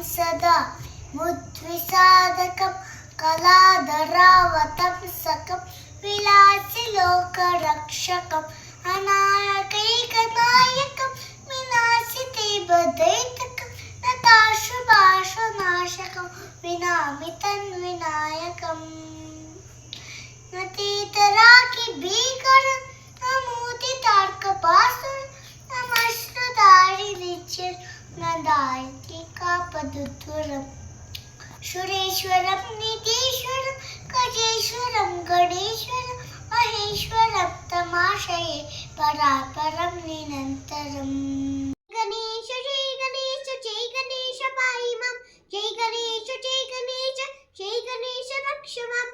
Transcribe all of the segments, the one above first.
सदा मुद्विसाधकं कलाधरावतंसकं विलासिलोकरक्षकम् अनायकैकनायकं विनाशिते बदैतकं नताशुभाशुनाशकं विनामितन्विनायकम् नतीतराकि भीकरं नमोदितार्कपासुरं नमश्रुतारि नित्यं नदायति कापदुद्धुरम् सुरेश्वरं निधीश्वरं गजेश्वरं गणेश्वरं महेश्वरं तमाशये परापरं निरन्तरम् गणेश जय गणेश पाहि मां जय गणेश रक्ष माम्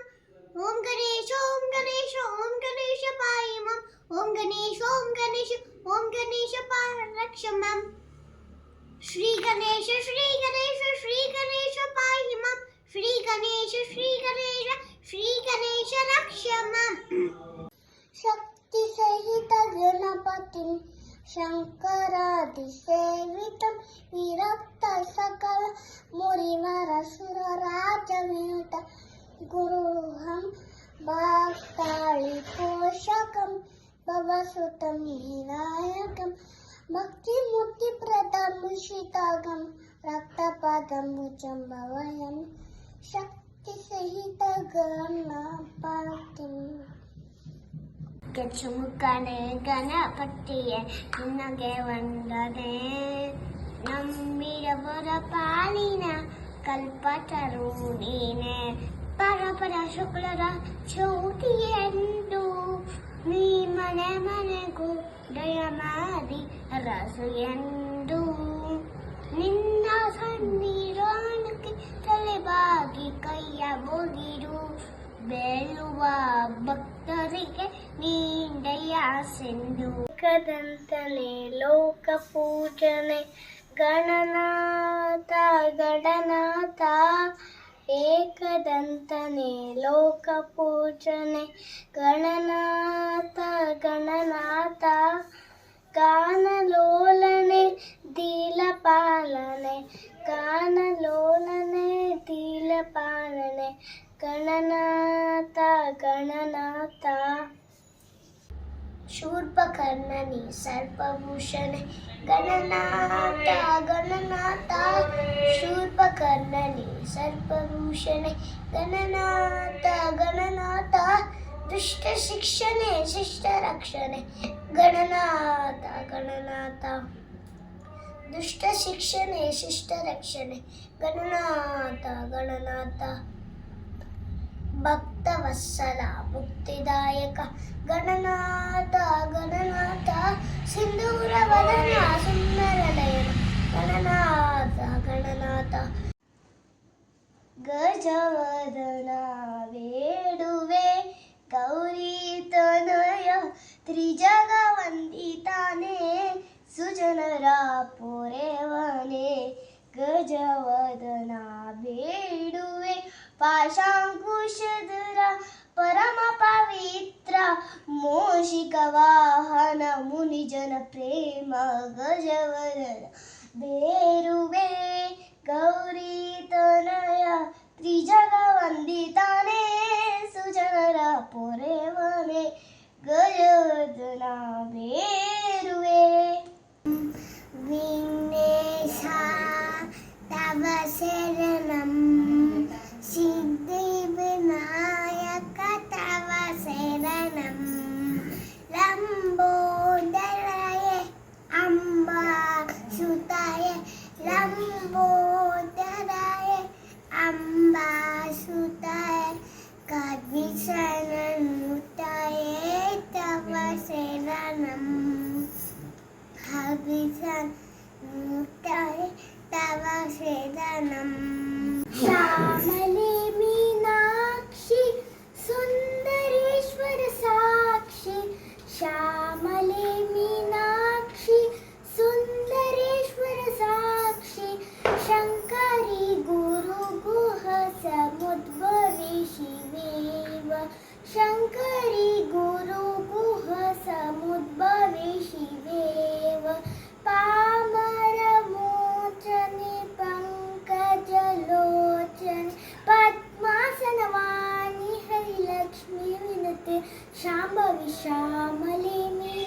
ओम गणेश पाहि मां ओम गणेश रक्ष माम् श्री गणेश पाहि मां श्री गणेश रक्ष माम् शक्ति सहित गणपतिं शंकरादिसेवितं विरक्त सकल मुनिनरसुरराजविनुतं गुरुहं भक्ताळिपोषकं भवसुतं विनायकं भक्तिमुक्तिप्रदमुषितागं रक्तपादम्बुजं भवयं शक्तिसहित गणपतिम् ಗಚ್ಚುಮುಖನೆ ಗಣಪತಿಯೇ ನಿನಗೆ ವಂದನೆ ನಮ್ಮಿರವರ ಪಾಲಿನ ಕಲ್ಪತರು ನೀನೆ ಪರಪರ ಶುಕ್ಲರ ಚೌತಿಯೆಂದು ನೀ ಮನೆಗೂ ದಯ ಮಾಡಿ ರಸು ಎಂದು ನಿನ್ನ ಸನ್ನಿಧಾನಕ್ಕೆ ತಲೆಬಾಗಿ ಕೈಯ ಮುಗಿದು ಬೇಳುವ ಭಕ್ತರಿಗೆ ನೀಂದೆಯ ಸಿಂಧು ಏಕದಂತನೆ ಲೋಕ ಪೂಜನೆ ಗಣನಾಥ ಏಕದಂತನೆ ಲೋಕ ಪೂಜನೆ ಗಣನಾಥ ಗಾನಲೋಲನೆ ದೀಲಪಾಲನೆ ಗಣನಾಥ ಶೂರ್ಪಕರ್ಣನಿ ಸರ್ಪಭೂಷಣೆ ಗಣನಾಥ ಶೂರ್ಪಕರ್ಣನಿ ಸರ್ಪಭೂಷಣೆ ಗಣನಾಥ ದುಷ್ಟ ಶಿಕ್ಷಣೆ ಶಿಷ್ಟ ರಕ್ಷಣೆ ಗಣನಾಥ ದುಷ್ಟ ಶಿಕ್ಷಣೆ ಶಿಷ್ಟ ರಕ್ಷಣೆ ಗಣನಾಥ ಭಕ್ತವತ್ಸಲ ಮುಕ್ತಿದಾಯಕ ಗಣನಾಥ ಸಿಂಧೂರ ವದನ ಸುಂದರ ನಯನ ಗಣನಾಥ ಗಜವದನ ಬೇಡುವೆ ಗೌರಿ ತನಯ ತ್ರಿಜಗ ವಂದಿತಾನೆ ಸುಜನರ ಪೊರೆವನೆ ಗಜವದನ ಬೇಡುವೆ ಪಾಶಾಂಕುಶಧರ ಪರಮ ಪವಿತ್ರ ಮೋಷಿಕ ವಾಹನ ಮುನಿಜನ ಪ್ರೇಮ ಗಜವದನ ಬೇರುವೆ ಗೌರಿ ತನಯ ತ್ರಿಜಗ ವಂದಿತಾನೆ ಸುಜನರ ಪೊರೆವನೆ ಗಜವದನ ಬೇರುವೆ ವಿಘ್ನೇಶ ತವ ಶರಣಂ ಸಿದ್ಧಿವಿನಾಯಕ ತವ ಶರಣಂ ಲಂಬೋದರಾಯ ಅಂಬಾ ಸುತಾಯ ಲಂಬೋದರಾಯ ಅಂಬಾ ಸುತಾಯ ಕದ್ವಿಷಣನುತಾಯ ತವ ಶರಣಂ ಹವಿಷಣನುತಾಯ ತವ ಶರಣಂ ಶ್ಯಾಮಲೆ ಮೀನಾಕ್ಷಿ ಸುಂದರೇಶ್ವರ ಸಾಕ್ಷಿ ಶ್ಯಾಮಲೆ ಮೀನಾಕ್ಷಿ ಸುಂದರೇಶ್ವರ ಸಾಕ್ಷಿ ಶಂಕರಿ ಗುರು ಗುಹ ಸಮುದ್ಭವಿ ಶಿವೇವ ಶಂಕರಿ ಗುರು ಗುಹ ಸಮುದ್ಭವಿ ಶಿವೇವ ಪಾಮರ ಮೋಚನೆ ಪಂಕ शांभवी श्यामले मी